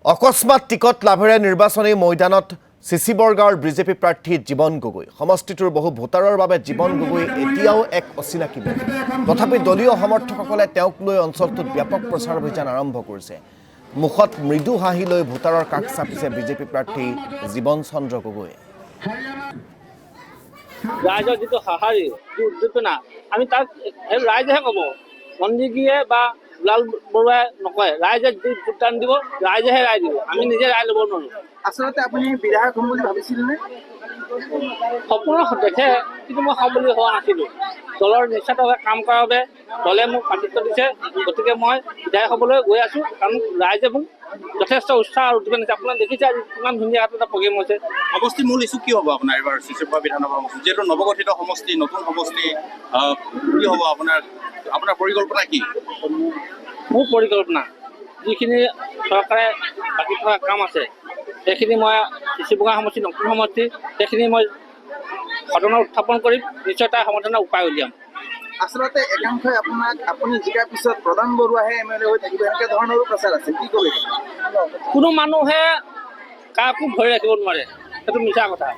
অকস্মাত টিকট লাভেৰে নিৰ্বাচনী ময়দানত চিচি বৰগাঁৱৰ বিজেপি প্ৰাৰ্থী জীৱন গগৈ সমষ্টিটোৰ বহু ভোটাৰৰ বাবে জীৱন গগৈ এতিয়াও এক অচিনাকি মুখ তথাপি দলীয় সমৰ্থকসকলে তেওঁক লৈ অঞ্চলটোত ব্যাপক প্ৰচাৰ অভিযান আৰম্ভ কৰিছে মুখত মৃদু হাঁহি লৈ ভোটাৰৰ কাষ চাপিছে বিজেপি প্ৰাৰ্থী জীৱন চন্দ্ৰ গগৈ ৰাইজৰ যিটো সঁহাৰি যি উদ্দীপনা আমি তাক ৰাইজেহে ক'ব মন্দিৰগীয়ে বা লাল বৰুৱাই নকয় ৰাইজে যি ভোটদান দিব ৰাইজেহে ৰায় দিব আমি নিজে ৰায় ল'ব নোৱাৰোঁ আচলতে আপুনি বিধায়ক হ'ম বুলি ভাবিছিলনে সপোন দেখে কিন্তু মই হ'ম বুলি হোৱা নাছিলোঁ দলৰ নিস্বাৰ্থভাৱে কাম কৰাৰ বাবে দলে মোক প্ৰাৰ্থিত্ব দিছে গতিকে মই বিধায়ক হ'বলৈ গৈ আছোঁ কাৰণ ৰাইজে মোক যথেষ্ট উৎসাহ আৰু উদ্দীপনা দিছে আপোনাক দেখিছে আজি কিমান ধুনীয়া এটা প্ৰগ্ৰেম হৈছে সমষ্টি মূল ইছ্যু কি হ'ব আপোনাৰ এইবাৰ চিচিপা বিধানসভা সমষ্টি যিহেতু নৱগঠিত সমষ্টি নতুন সমষ্টি কি হ'ব আপোনাৰ পৰিকল্পনা কি মোৰ পৰিকল্পনা যিখিনি চৰকাৰে বাকী থকা কাম আছে সেইখিনি মই চিচিবগা সমষ্টি নতুন সমষ্টি সেইখিনি মই সদনত উত্থাপন কৰিম নিশ্চয় তাৰ সমাধানৰ উপায় উলিয়াম আচলতে একাংশই আপুনি জিকাৰ পিছত প্ৰধান বৰুৱাহে MLA হৈ থাকিব এনেকুৱা ধৰণৰো প্ৰচাৰ আছে কি ক'ব কোনো মানুহে কাকো ভৰি ৰাখিব নোৱাৰে সেইটো মিছা কথা